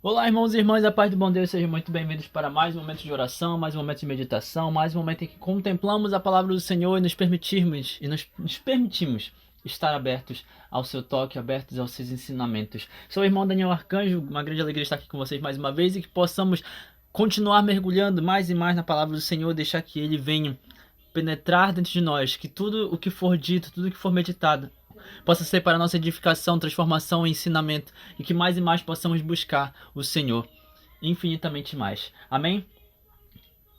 Olá, irmãos e irmãs, a paz do bom Deus, sejam muito bem-vindos para mais um momento de oração, mais um momento de meditação, mais um momento em que contemplamos a palavra do Senhor e nos permitimos estar abertos ao seu toque, abertos aos seus ensinamentos. Sou o irmão Daniel Arcanjo, uma grande alegria estar aqui com vocês mais uma vez e que possamos continuar mergulhando mais e mais na palavra do Senhor, deixar que Ele venha penetrar dentro de nós, que tudo o que for dito, tudo o que for meditado, possa ser para a nossa edificação, transformação e ensinamento, e que mais e mais possamos buscar o Senhor infinitamente mais. Amém?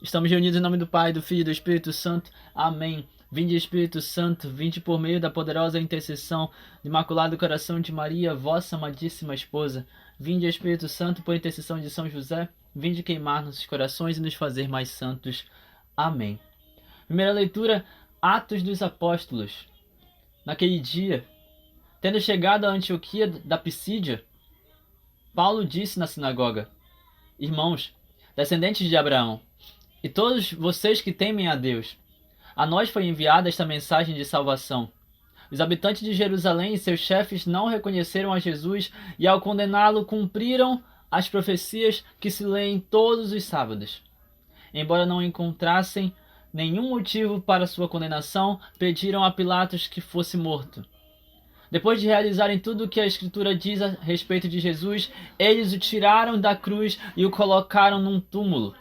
Estamos reunidos em nome do Pai, do Filho e do Espírito Santo. Amém. Vinde, Espírito Santo, vinde por meio da poderosa intercessão do Imaculado Coração de Maria, vossa amadíssima esposa. Vinde, Espírito Santo, por intercessão de São José, vinde queimar nossos corações e nos fazer mais santos. Amém. Primeira leitura, Atos dos Apóstolos. Naquele dia, tendo chegado a Antioquia da Pisídia, Paulo disse na sinagoga: Irmãos, descendentes de Abraão, e todos vocês que temem a Deus, a nós foi enviada esta mensagem de salvação. Os habitantes de Jerusalém e seus chefes não reconheceram a Jesus e, ao condená-lo, cumpriram as profecias que se leem todos os sábados. Embora não encontrassem nenhum motivo para sua condenação, pediram a Pilatos que fosse morto. Depois de realizarem tudo o que a Escritura diz a respeito de Jesus, eles o tiraram da cruz e o colocaram num túmulo.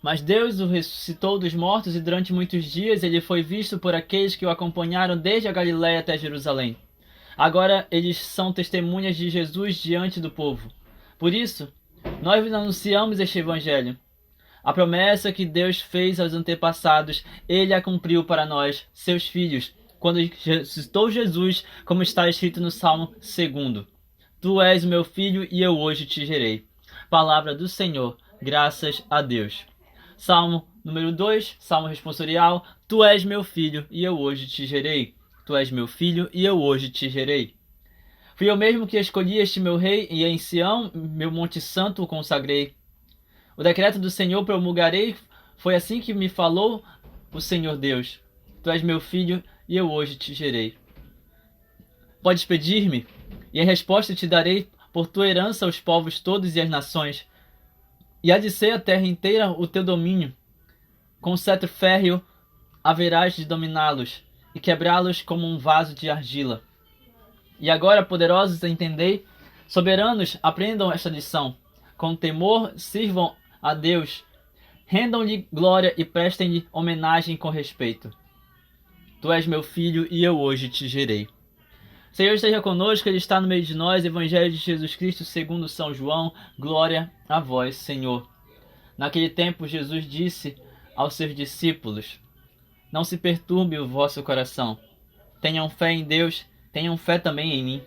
Mas Deus o ressuscitou dos mortos e durante muitos dias ele foi visto por aqueles que o acompanharam desde a Galiléia até Jerusalém. Agora eles são testemunhas de Jesus diante do povo. Por isso, nós anunciamos este evangelho. A promessa que Deus fez aos antepassados, Ele a cumpriu para nós, seus filhos, quando ressuscitou Jesus, como está escrito no Salmo 2. Tu és o meu filho e eu hoje te gerei. Palavra do Senhor, graças a Deus. Salmo número 2, Salmo responsorial. Tu és meu filho e eu hoje te gerei. Tu és meu filho e eu hoje te gerei. Fui eu mesmo que escolhi este meu rei e em Sião, meu monte santo, o consagrei. O decreto do Senhor promulgarei, foi assim que me falou o Senhor Deus. Tu és meu filho e eu hoje te gerei. Podes pedir-me, e em resposta te darei por tua herança os povos todos e as nações. E há de ser a terra inteira o teu domínio. Com cetro férreo haverás de dominá-los, e quebrá-los como um vaso de argila. E agora, poderosos, entendei, soberanos, aprendam esta lição. Com temor, sirvam a Deus, rendam-lhe glória e prestem-lhe homenagem com respeito. Tu és meu filho e eu hoje te gerei. Senhor esteja conosco, Ele está no meio de nós. Evangelho de Jesus Cristo segundo São João. Glória a vós, Senhor. Naquele tempo Jesus disse aos seus discípulos: Não se perturbe o vosso coração. Tenham fé em Deus, tenham fé também em mim.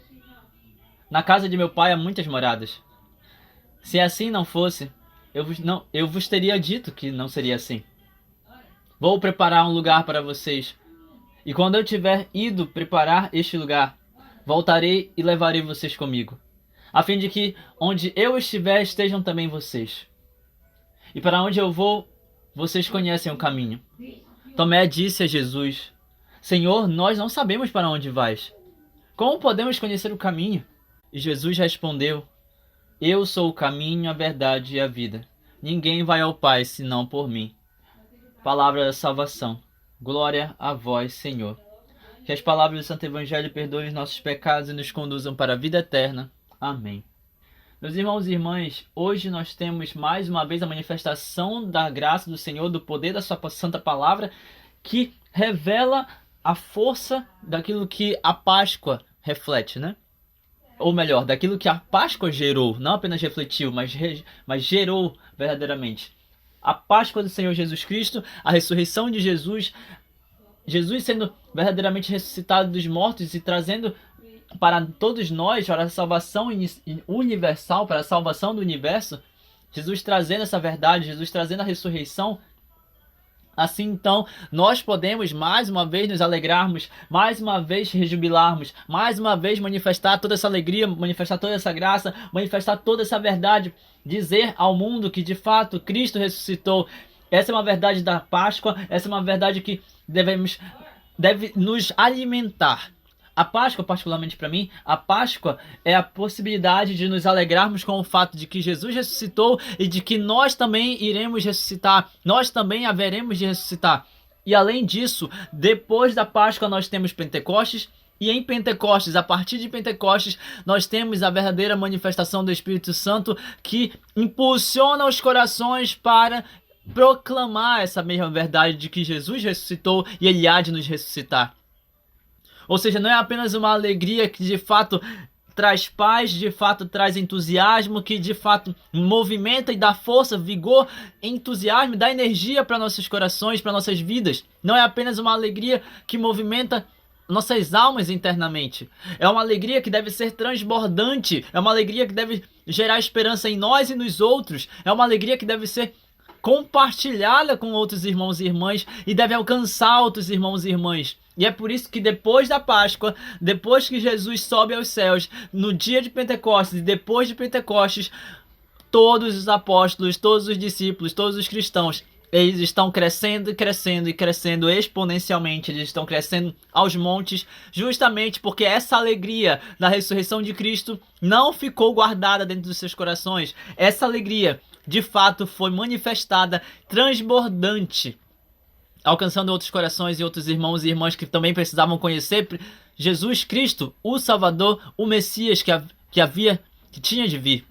Na casa de meu Pai há muitas moradas. Se assim não fosse, eu vos teria dito que não seria assim. Vou preparar um lugar para vocês. E quando eu tiver ido preparar este lugar, voltarei e levarei vocês comigo, a fim de que onde eu estiver estejam também vocês. E para onde eu vou, vocês conhecem o caminho. Tomé disse a Jesus: Senhor, nós não sabemos para onde vais. Como podemos conhecer o caminho? E Jesus respondeu: Eu sou o caminho, a verdade e a vida. Ninguém vai ao Pai senão por mim. Palavra da salvação. Glória a vós, Senhor. Que as palavras do Santo Evangelho perdoem os nossos pecados e nos conduzam para a vida eterna. Amém. Meus irmãos e irmãs, hoje nós temos mais uma vez a manifestação da graça do Senhor, do poder da sua santa palavra, que revela a força daquilo que a Páscoa reflete, né? Ou melhor, daquilo que a Páscoa gerou, não apenas refletiu, mas gerou verdadeiramente. A Páscoa do Senhor Jesus Cristo, a ressurreição de Jesus, Jesus sendo verdadeiramente ressuscitado dos mortos e trazendo para todos nós, para a salvação universal, para a salvação do universo, Jesus trazendo essa verdade, Jesus trazendo a ressurreição. Assim, então, nós podemos mais uma vez nos alegrarmos, mais uma vez rejubilarmos, mais uma vez manifestar toda essa alegria, manifestar toda essa graça, manifestar toda essa verdade, dizer ao mundo que de fato Cristo ressuscitou. Essa é uma verdade da Páscoa, essa é uma verdade que deve nos alimentar A Páscoa, particularmente para mim, a Páscoa é a possibilidade de nos alegrarmos com o fato de que Jesus ressuscitou e de que nós também iremos ressuscitar, nós também haveremos de ressuscitar. E além disso, depois da Páscoa nós temos Pentecostes, e em Pentecostes, a partir de Pentecostes, nós temos a verdadeira manifestação do Espírito Santo que impulsiona os corações para proclamar essa mesma verdade de que Jesus ressuscitou e Ele há de nos ressuscitar. Ou seja, não é apenas uma alegria que de fato traz paz, de fato traz entusiasmo, que de fato movimenta e dá força, vigor, entusiasmo, dá energia para nossos corações, para nossas vidas. Não é apenas uma alegria que movimenta nossas almas internamente. É uma alegria que deve ser transbordante, é uma alegria que deve gerar esperança em nós e nos outros, é uma alegria que deve ser compartilhada com outros irmãos e irmãs e deve alcançar outros irmãos e irmãs. E é por isso que depois da Páscoa, depois que Jesus sobe aos céus, no dia de Pentecostes e depois de Pentecostes, todos os apóstolos, todos os discípulos, todos os cristãos, eles estão crescendo, crescendo e crescendo exponencialmente. Eles estão crescendo aos montes, justamente porque essa alegria da ressurreição de Cristo não ficou guardada dentro dos seus corações. Essa alegria, de fato, foi manifestada, transbordante, alcançando outros corações e outros irmãos e irmãs que também precisavam conhecer Jesus Cristo, o Salvador, o Messias que tinha de vir.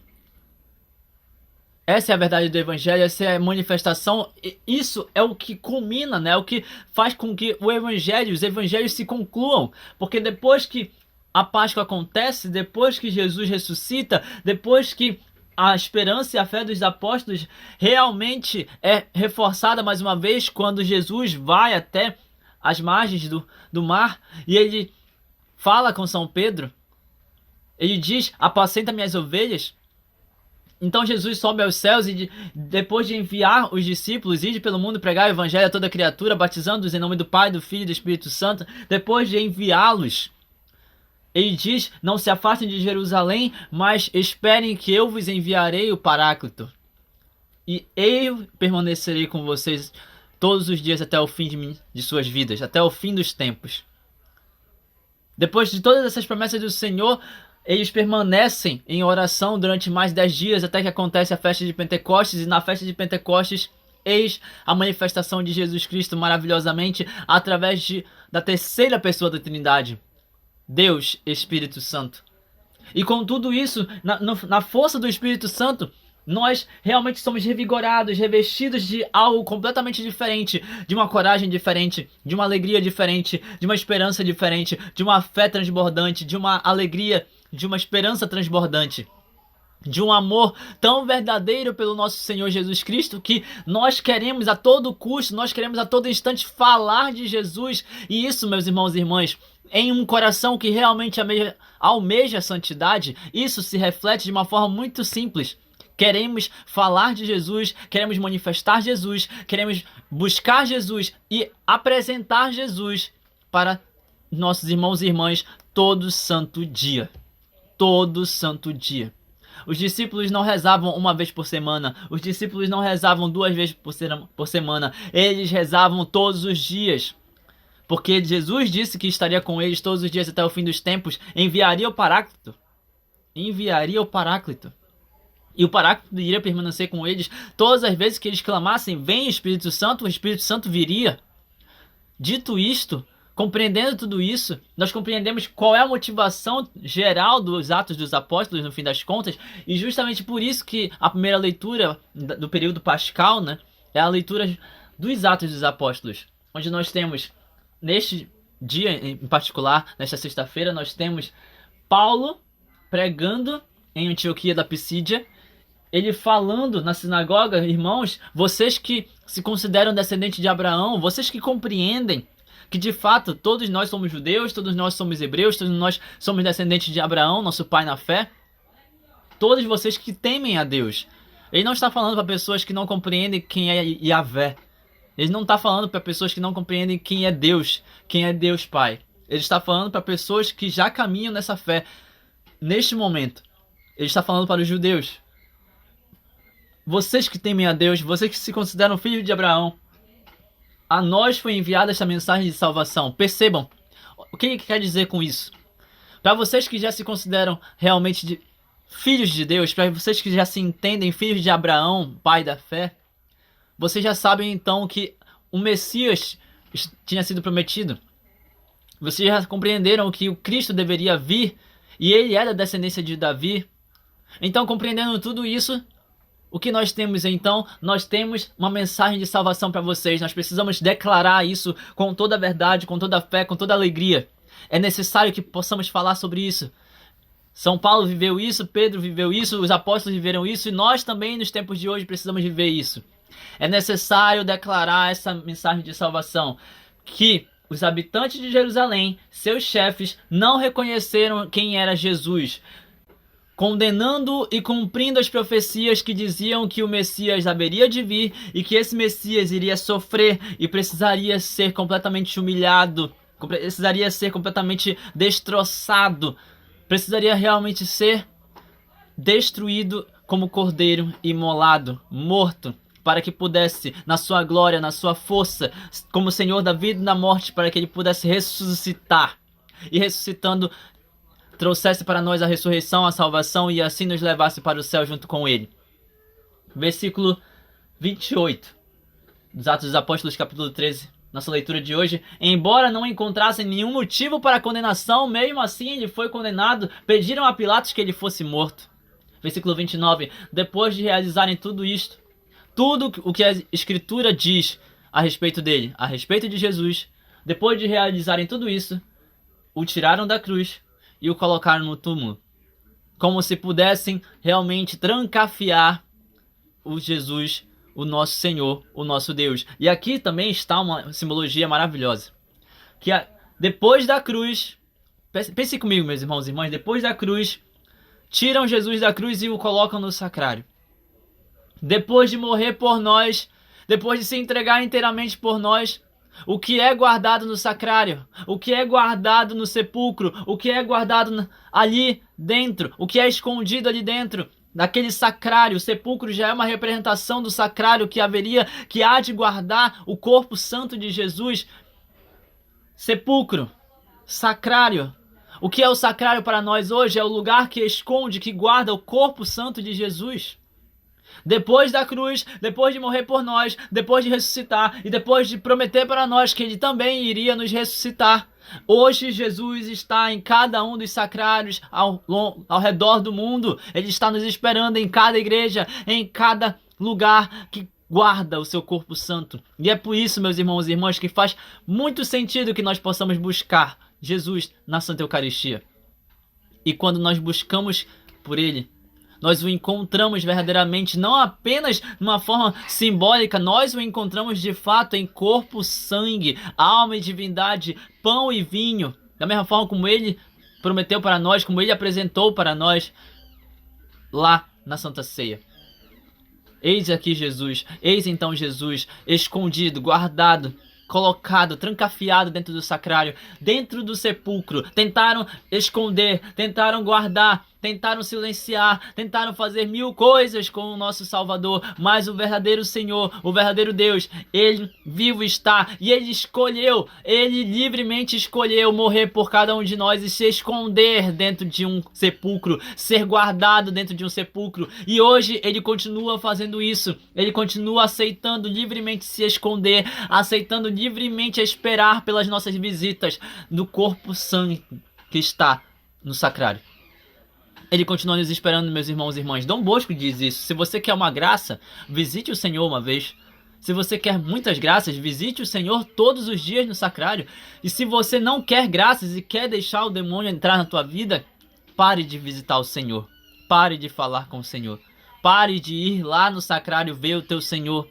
Essa é a verdade do Evangelho, essa é a manifestação, isso é o que culmina, né? O que faz com que os Evangelhos se concluam, porque depois que a Páscoa acontece, depois que Jesus ressuscita, depois que a esperança e a fé dos apóstolos realmente é reforçada mais uma vez quando Jesus vai até as margens do mar e ele fala com São Pedro, ele diz: apacenta minhas ovelhas. Então Jesus sobe aos céus e depois de enviar os discípulos, ide pelo mundo pregar o evangelho a toda criatura, batizando-os em nome do Pai, do Filho e do Espírito Santo, depois de enviá-los, ele diz: não se afastem de Jerusalém, mas esperem que eu vos enviarei o Paráclito. E eu permanecerei com vocês todos os dias até o fim de suas vidas, até o fim dos tempos. Depois de todas essas promessas do Senhor, eles permanecem em oração durante mais 10 dias, até que acontece a festa de Pentecostes, e na festa de Pentecostes, eis a manifestação de Jesus Cristo maravilhosamente, através da terceira pessoa da Trindade, Deus Espírito Santo. E com tudo isso, na força do Espírito Santo, nós realmente somos revigorados, revestidos de algo completamente diferente, de uma coragem diferente, de uma alegria diferente, de uma esperança diferente, de uma fé transbordante, de uma alegria, de uma esperança transbordante, de um amor tão verdadeiro pelo nosso Senhor Jesus Cristo que nós queremos a todo custo, nós queremos a todo instante falar de Jesus. E isso, meus irmãos e irmãs, em um coração que realmente almeja a santidade, isso se reflete de uma forma muito simples. Queremos falar de Jesus, queremos manifestar Jesus, queremos buscar Jesus e apresentar Jesus para nossos irmãos e irmãs todo santo dia. Todo santo dia. Os discípulos não rezavam uma vez por semana, os discípulos não rezavam 2 vezes por semana, eles rezavam todos os dias. Porque Jesus disse que estaria com eles todos os dias até o fim dos tempos, enviaria o Paráclito. Enviaria o Paráclito. E o Paráclito iria permanecer com eles todas as vezes que eles clamassem: vem Espírito Santo, o Espírito Santo viria. Dito isto, compreendendo tudo isso, nós compreendemos qual é a motivação geral dos Atos dos Apóstolos, no fim das contas, e justamente por isso que a primeira leitura do período pascal, né, é a leitura dos Atos dos Apóstolos, onde nós temos, neste dia em particular, nesta sexta-feira, nós temos Paulo pregando em Antioquia da Pisídia, ele falando na sinagoga: irmãos, vocês que se consideram descendentes de Abraão, vocês que compreendem que de fato todos nós somos judeus, todos nós somos hebreus, todos nós somos descendentes de Abraão, nosso pai na fé, todos vocês que temem a Deus. Ele não está falando para pessoas que não compreendem quem é Yahvé. Ele não está falando para pessoas que não compreendem quem é Deus Pai. Ele está falando para pessoas que já caminham nessa fé neste momento. Ele está falando para os judeus: vocês que temem a Deus, vocês que se consideram filhos de Abraão, a nós foi enviada esta mensagem de salvação. Percebam, o que ele quer dizer com isso? Para vocês que já se consideram realmente filhos de Deus, para vocês que já se entendem filhos de Abraão, pai da fé, vocês já sabem então que o Messias tinha sido prometido. Vocês já compreenderam que o Cristo deveria vir e ele é da descendência de Davi. Então, compreendendo tudo isso, o que nós temos então? Nós temos uma mensagem de salvação para vocês. Nós precisamos declarar isso com toda a verdade, com toda a fé, com toda a alegria. É necessário que possamos falar sobre isso. São Paulo viveu isso, Pedro viveu isso, os apóstolos viveram isso e nós também nos tempos de hoje precisamos viver isso. É necessário declarar essa mensagem de salvação, que os habitantes de Jerusalém, seus chefes, não reconheceram quem era Jesus, condenando e cumprindo as profecias que diziam que o Messias haveria de vir e que esse Messias iria sofrer e precisaria ser completamente humilhado, precisaria ser completamente destroçado, precisaria realmente ser destruído como cordeiro imolado, morto, para que pudesse, na sua glória, na sua força, como Senhor da vida e da morte, para que ele pudesse ressuscitar. E ressuscitando, trouxesse para nós a ressurreição, a salvação e assim nos levasse para o céu junto com ele. Versículo 28 dos Atos dos Apóstolos, capítulo 13. Nossa leitura de hoje: embora não encontrassem nenhum motivo para a condenação, mesmo assim ele foi condenado, pediram a Pilatos que ele fosse morto. Versículo 29, depois de realizarem tudo isto, tudo o que a Escritura diz a respeito dele, a respeito de Jesus, depois de realizarem tudo isso, o tiraram da cruz e o colocaram no túmulo, como se pudessem realmente trancafiar o Jesus, o nosso Senhor, o nosso Deus. E aqui também está uma simbologia maravilhosa, que depois da cruz, pense comigo, meus irmãos e irmãs, depois da cruz, tiram Jesus da cruz e o colocam no sacrário. Depois de morrer por nós, depois de se entregar inteiramente por nós, o que é guardado no sacrário, o que é guardado no sepulcro, o que é guardado ali dentro, o que é escondido ali dentro, naquele sacrário. O sepulcro já é uma representação do sacrário que há de guardar o corpo santo de Jesus. Sepulcro, sacrário. O que é o sacrário para nós hoje? É o lugar que esconde, que guarda o corpo santo de Jesus. Depois da cruz, depois de morrer por nós, depois de ressuscitar e depois de prometer para nós que ele também iria nos ressuscitar, hoje Jesus está em cada um dos sacrários ao redor do mundo. Ele está nos esperando em cada igreja, em cada lugar que guarda o seu corpo santo. E é por isso, meus irmãos e irmãs, que faz muito sentido que nós possamos buscar Jesus na Santa Eucaristia. E quando nós buscamos por ele, nós o encontramos verdadeiramente, não apenas de uma forma simbólica, nós o encontramos de fato em corpo, sangue, alma e divindade, pão e vinho, da mesma forma como ele prometeu para nós, como ele apresentou para nós lá na Santa Ceia. Eis aqui Jesus, eis então Jesus, escondido, guardado, colocado, trancafiado dentro do sacrário, dentro do sepulcro. Tentaram esconder, tentaram guardar, tentaram silenciar, tentaram fazer mil coisas com o nosso Salvador, mas o verdadeiro Senhor, o verdadeiro Deus, ele vivo está e ele escolheu, ele livremente escolheu morrer por cada um de nós e se esconder dentro de um sepulcro, ser guardado dentro de um sepulcro. E hoje ele continua fazendo isso, ele continua aceitando livremente se esconder, aceitando livremente esperar pelas nossas visitas do corpo santo que está no sacrário. Ele continua nos esperando, meus irmãos e irmãs. Dom Bosco diz isso: se você quer uma graça, visite o Senhor uma vez. Se você quer muitas graças, visite o Senhor todos os dias no sacrário. E se você não quer graças e quer deixar o demônio entrar na tua vida, pare de visitar o Senhor. Pare de falar com o Senhor. Pare de ir lá no sacrário ver o teu Senhor.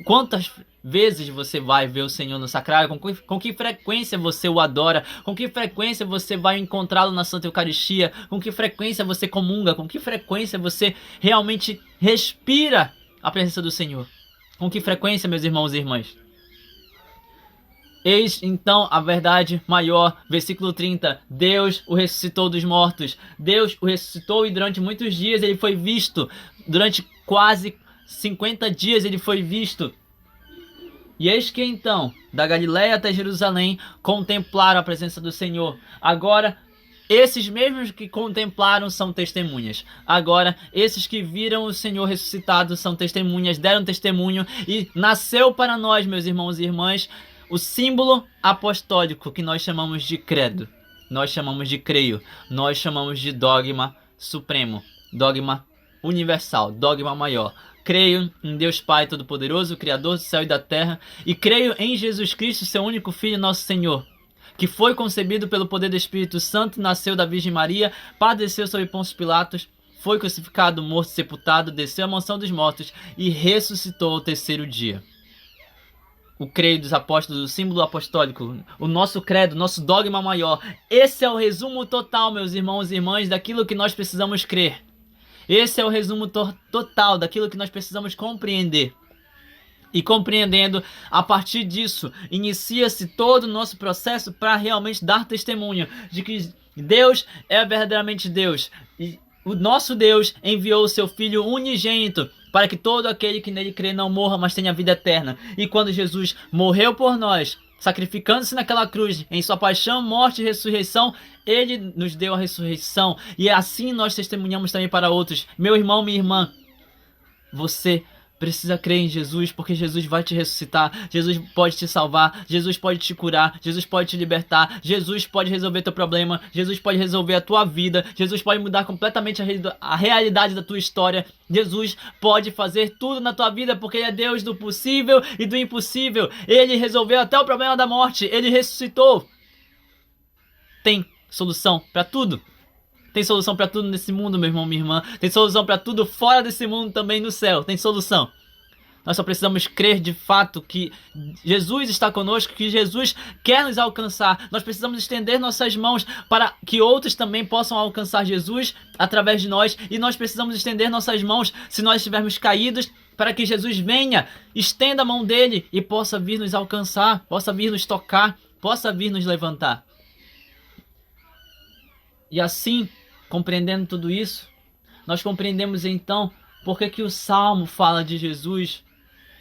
Quantas vezes você vai ver o Senhor no sacrário? Com que frequência você o adora? Com que frequência você vai encontrá-lo na Santa Eucaristia? Com que frequência você comunga? Com que frequência você realmente respira a presença do Senhor? Com que frequência, meus irmãos e irmãs? Eis então a verdade maior, versículo 30, Deus o ressuscitou dos mortos. Deus o ressuscitou e durante muitos dias ele foi visto, durante quase 50 dias ele foi visto. E eis que então, da Galiléia até Jerusalém, contemplaram a presença do Senhor. Agora, Esses mesmos que contemplaram são testemunhas. Agora, esses que viram o Senhor ressuscitado são testemunhas, deram testemunho e nasceu para nós, meus irmãos e irmãs, o símbolo apostólico que nós chamamos de credo. Nós chamamos de creio. Nós chamamos de dogma supremo, dogma universal, dogma maior. Creio em Deus Pai Todo-Poderoso, Criador do céu e da terra, e creio em Jesus Cristo, seu único Filho, nosso Senhor, que foi concebido pelo poder do Espírito Santo, nasceu da Virgem Maria, padeceu sob Pôncio Pilatos, foi crucificado, morto, sepultado, desceu à mansão dos mortos e ressuscitou ao terceiro dia. O creio dos apóstolos, o símbolo apostólico, o nosso credo, nosso dogma maior. Esse é o resumo total, meus irmãos e irmãs, daquilo que nós precisamos crer. Esse é o resumo total daquilo que nós precisamos compreender. E compreendendo, a partir disso, inicia-se todo o nosso processo para realmente dar testemunho de que Deus é verdadeiramente Deus. E o nosso Deus enviou o seu Filho unigênito para que todo aquele que nele crê não morra, mas tenha vida eterna. E quando Jesus morreu por nós, sacrificando-se naquela cruz, em sua paixão, morte e ressurreição, ele nos deu a ressurreição. E assim nós testemunhamos também para outros. Meu irmão, minha irmã, você precisa crer em Jesus, porque Jesus vai te ressuscitar, Jesus pode te salvar, Jesus pode te curar, Jesus pode te libertar, Jesus pode resolver teu problema, Jesus pode resolver a tua vida, Jesus pode mudar completamente a realidade da tua história, Jesus pode fazer tudo na tua vida, porque Ele é Deus do possível e do impossível. Ele resolveu até o problema da morte, Ele ressuscitou. Tem solução para tudo. Tem solução para tudo nesse mundo, meu irmão, minha irmã. Tem solução para tudo fora desse mundo também no céu. Tem solução. Nós só precisamos crer de fato que Jesus está conosco, que Jesus quer nos alcançar. Nós precisamos estender nossas mãos para que outros também possam alcançar Jesus através de nós. E nós precisamos estender nossas mãos, se nós estivermos caídos, para que Jesus venha, estenda a mão dele e possa vir nos alcançar, possa vir nos tocar, possa vir nos levantar. E assim, compreendendo tudo isso, nós compreendemos então por que o Salmo fala de Jesus.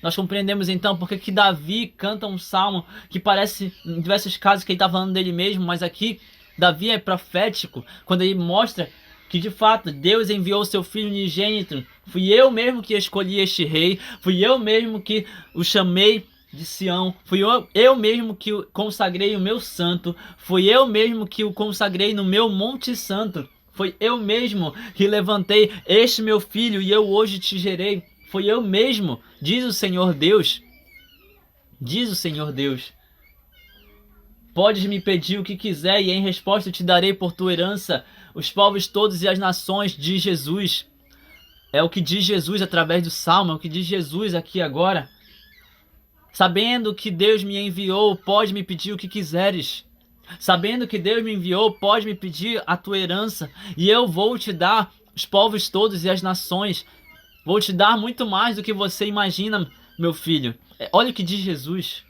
Nós compreendemos então por que Davi canta um salmo que parece, em diversos casos, que ele está falando dele mesmo, mas aqui Davi é profético, quando ele mostra que de fato Deus enviou o seu Filho unigênito. Fui eu mesmo que escolhi este rei, fui eu mesmo que o chamei de Sião, fui eu mesmo que o consagrei o meu santo, fui eu mesmo que o consagrei no meu monte santo. Foi eu mesmo que levantei este meu filho e eu hoje te gerei. Foi eu mesmo, diz o Senhor Deus. Diz o Senhor Deus. Podes me pedir o que quiser e em resposta eu te darei por tua herança os povos todos e as nações, diz Jesus. É o que diz Jesus através do Salmo, é o que diz Jesus aqui agora. Sabendo que Deus me enviou, pode me pedir o que quiseres. Sabendo que Deus me enviou, pode me pedir a tua herança, e eu vou te dar os povos todos e as nações. Vou te dar muito mais do que você imagina, meu filho. Olha o que diz Jesus.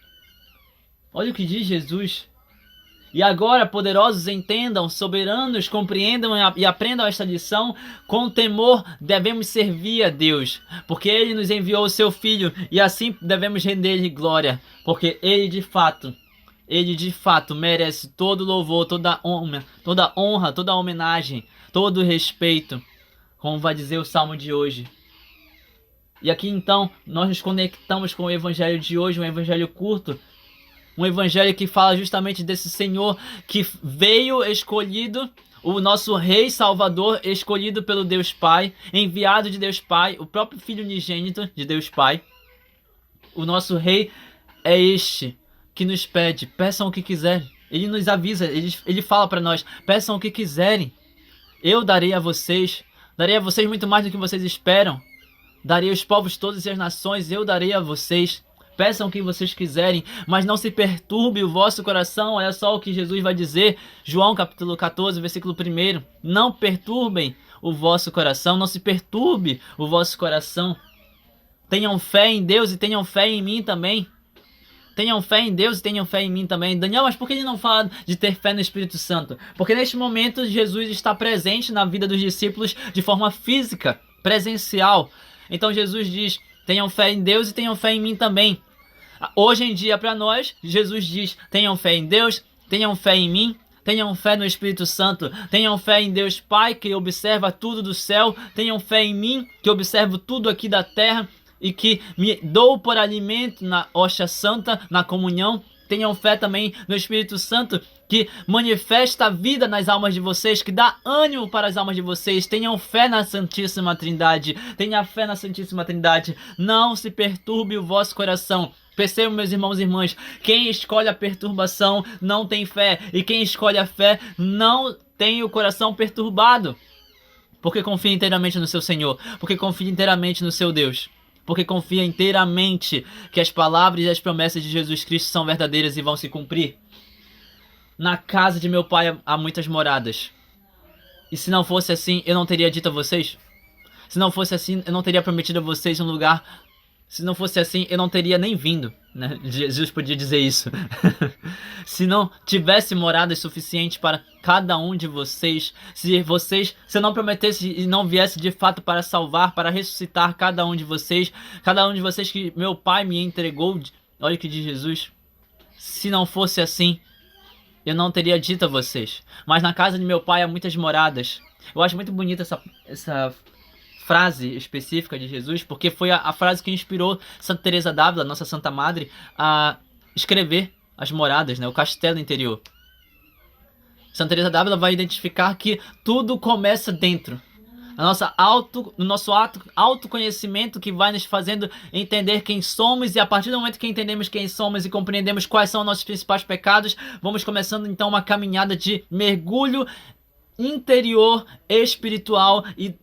Olha o que diz Jesus. E agora, poderosos, entendam, soberanos, compreendam e aprendam esta lição. Com temor devemos servir a Deus, porque Ele nos enviou o seu Filho, e assim devemos render-lhe glória, porque Ele de fato merece todo louvor, toda honra, toda homenagem, todo respeito, como vai dizer o Salmo de hoje. E aqui então, nós nos conectamos com o Evangelho de hoje, um Evangelho curto, um Evangelho que fala justamente desse Senhor que veio escolhido, o nosso Rei Salvador, escolhido pelo Deus Pai, enviado de Deus Pai, o próprio Filho unigênito de Deus Pai. O nosso Rei é este que nos pede, peçam o que quiserem. Ele nos avisa, ele fala para nós, peçam o que quiserem. Eu darei a vocês muito mais do que vocês esperam. Darei os povos todos e as nações, eu darei a vocês. Peçam o que vocês quiserem, mas não se perturbe o vosso coração. Olha só o que Jesus vai dizer, João capítulo 14, versículo 1. Não perturbem o vosso coração, não se perturbe o vosso coração. Tenham fé em Deus e tenham fé em mim também. Tenham fé em Deus e tenham fé em mim também. Daniel, mas por que ele não fala de ter fé no Espírito Santo? Porque neste momento Jesus está presente na vida dos discípulos de forma física, presencial. Então Jesus diz, tenham fé em Deus e tenham fé em mim também. Hoje em dia para nós, Jesus diz, tenham fé em Deus, tenham fé em mim. Tenham fé no Espírito Santo. Tenham fé em Deus Pai, que observa tudo do céu. Tenham fé em mim, que observo tudo aqui da terra e que me dou por alimento na hóstia santa, na comunhão. Tenham fé também no Espírito Santo, que manifesta a vida nas almas de vocês, que dá ânimo para as almas de vocês. Tenham fé na Santíssima Trindade. Tenha fé na Santíssima Trindade. Não se perturbe o vosso coração. Percebam, meus irmãos e irmãs, quem escolhe a perturbação não tem fé, e quem escolhe a fé não tem o coração perturbado, porque confia inteiramente no seu Senhor, porque confia inteiramente no seu Deus, porque confia inteiramente que as palavras e as promessas de Jesus Cristo são verdadeiras e vão se cumprir. Na casa de meu Pai há muitas moradas, e se não fosse assim, eu não teria dito a vocês? Se não fosse assim, eu não teria prometido a vocês um lugar. Se não fosse assim, eu não teria nem vindo, né? Jesus podia dizer isso. Se não tivesse moradas suficientes para cada um de vocês, se eu não prometesse e não viesse de fato para salvar, para ressuscitar cada um de vocês que meu Pai me entregou, olha o que diz Jesus. Se não fosse assim, eu não teria dito a vocês. Mas na casa de meu Pai há muitas moradas. Eu acho muito bonita essa frase específica de Jesus, porque foi a frase que inspirou Santa Teresa d'Ávila, nossa Santa Madre, a escrever as moradas, né, o castelo interior. Santa Teresa d'Ávila vai identificar que tudo começa dentro. No nosso autoconhecimento, que vai nos fazendo entender quem somos, e a partir do momento que entendemos quem somos e compreendemos quais são nossos principais pecados, vamos começando então uma caminhada de mergulho interior, espiritual, e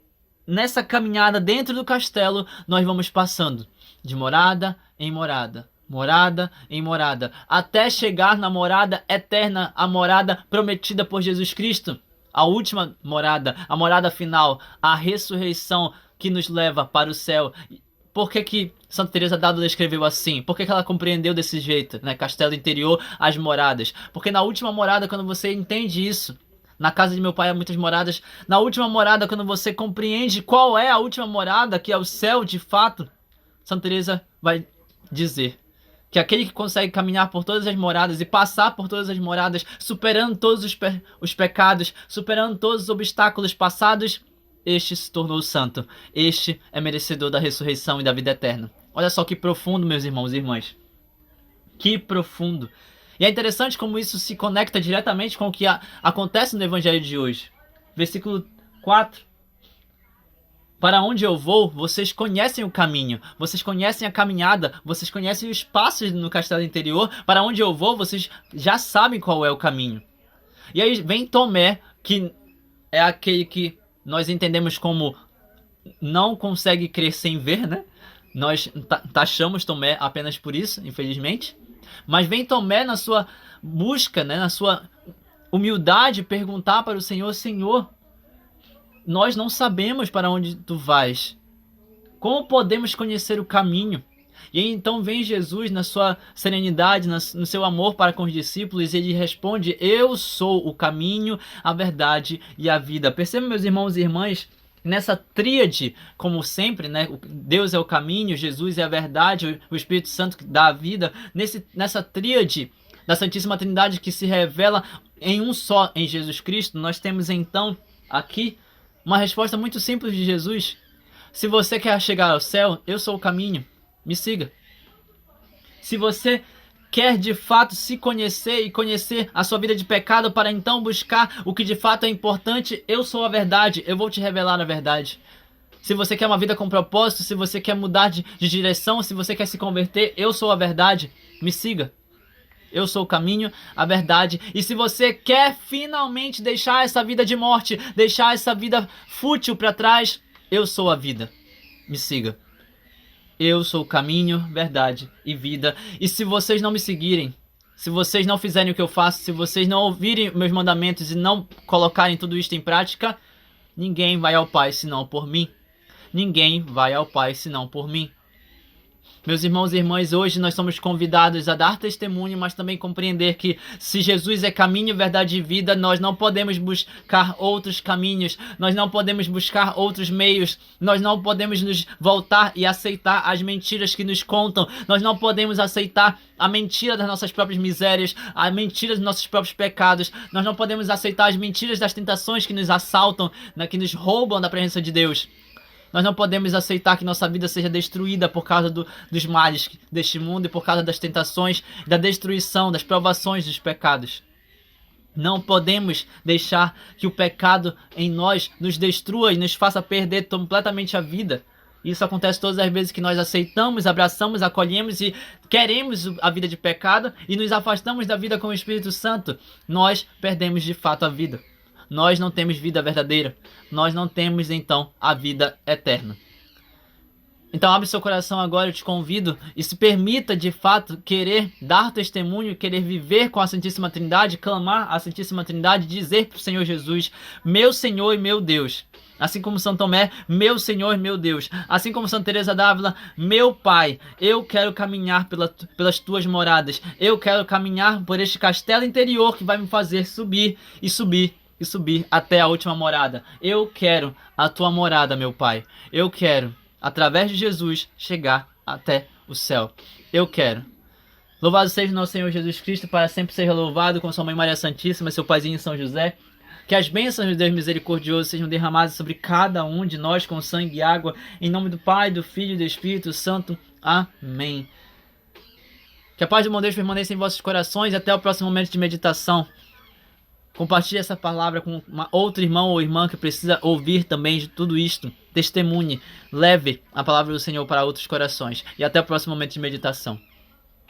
nessa caminhada dentro do castelo, nós vamos passando de morada em morada, morada em morada, até chegar na morada eterna, a morada prometida por Jesus Cristo, a última morada, a morada final, a ressurreição que nos leva para o céu. Por que Santa Teresa d'Ávila escreveu assim? Por que ela compreendeu desse jeito, né? Castelo interior, as moradas. Porque na última morada, quando você entende isso, na casa de meu Pai há muitas moradas. Na última morada, quando você compreende qual é a última morada, que é o céu de fato, Santa Teresa vai dizer que aquele que consegue caminhar por todas as moradas e passar por todas as moradas, superando todos os pecados, superando todos os obstáculos passados, este se tornou santo. Este é merecedor da ressurreição e da vida eterna. Olha só que profundo, meus irmãos e irmãs. Que profundo. E é interessante como isso se conecta diretamente com o que acontece no Evangelho de hoje. Versículo 4. Para onde eu vou, vocês conhecem o caminho, vocês conhecem a caminhada, vocês conhecem os passos no castelo interior. Para onde eu vou, vocês já sabem qual é o caminho. E aí vem Tomé, que é aquele que nós entendemos como não consegue crer sem ver, né? Nós taxamos Tomé apenas por isso, infelizmente. Mas vem Tomé na sua busca, né, na sua humildade, perguntar para o Senhor: Senhor, nós não sabemos para onde tu vais. Como podemos conhecer o caminho? E aí então vem Jesus na sua serenidade, no seu amor para com os discípulos, e ele responde: eu sou o caminho, a verdade e a vida. Percebam, meus irmãos e irmãs, nessa tríade, como sempre, né? Deus é o caminho, Jesus é a verdade, o Espírito Santo que dá a vida. Nessa tríade da Santíssima Trindade que se revela em um só, em Jesus Cristo, nós temos então aqui uma resposta muito simples de Jesus. Se você quer chegar ao céu, eu sou o caminho, me siga. Se você quer de fato se conhecer e conhecer a sua vida de pecado para então buscar o que de fato é importante, eu sou a verdade, eu vou te revelar a verdade. Se você quer uma vida com propósito, se você quer mudar de direção, se você quer se converter, eu sou a verdade, me siga. Eu sou o caminho, a verdade. E se você quer finalmente deixar essa vida de morte, deixar essa vida fútil para trás, eu sou a vida, me siga. Eu sou o caminho, verdade e vida. E se vocês não me seguirem, se vocês não fizerem o que eu faço, se vocês não ouvirem meus mandamentos e não colocarem tudo isto em prática, ninguém vai ao Pai senão por mim. Ninguém vai ao Pai senão por mim. Meus irmãos e irmãs, hoje nós somos convidados a dar testemunho, mas também compreender que se Jesus é caminho, verdade e vida, nós não podemos buscar outros caminhos, nós não podemos buscar outros meios, nós não podemos nos voltar e aceitar as mentiras que nos contam, nós não podemos aceitar a mentira das nossas próprias misérias, a mentira dos nossos próprios pecados, nós não podemos aceitar as mentiras das tentações que nos assaltam, que nos roubam da presença de Deus. Nós não podemos aceitar que nossa vida seja destruída por causa dos males deste mundo e por causa das tentações, da destruição, das provações dos pecados. Não podemos deixar que o pecado em nós nos destrua e nos faça perder completamente a vida. Isso acontece todas as vezes que nós aceitamos, abraçamos, acolhemos e queremos a vida de pecado e nos afastamos da vida com o Espírito Santo. Nós perdemos de fato a vida. Nós não temos vida verdadeira. Nós não temos, então, a vida eterna. Então abre seu coração agora, eu te convido e se permita, de fato, querer dar testemunho, querer viver com a Santíssima Trindade, clamar a Santíssima Trindade, dizer para o Senhor Jesus, meu Senhor e meu Deus. Assim como São Tomé, meu Senhor e meu Deus. Assim como Santa Teresa d'Ávila, meu Pai, eu quero caminhar pelas tuas moradas. Eu quero caminhar por este castelo interior que vai me fazer subir e subir e subir até a última morada. Eu quero a tua morada, meu Pai. Eu quero, através de Jesus, chegar até o céu. Eu quero. Louvado seja nosso Senhor Jesus Cristo, para sempre seja louvado, com sua Mãe Maria Santíssima, seu Paizinho São José. Que as bênçãos de Deus misericordioso sejam derramadas sobre cada um de nós com sangue e água, em nome do Pai, do Filho e do Espírito Santo. Amém. Que a paz do bom Deus permaneça em vossos corações. Até o próximo momento de meditação. Compartilhe essa palavra com outro irmão ou irmã que precisa ouvir também de tudo isto. Testemunhe, leve a palavra do Senhor para outros corações. E até o próximo momento de meditação.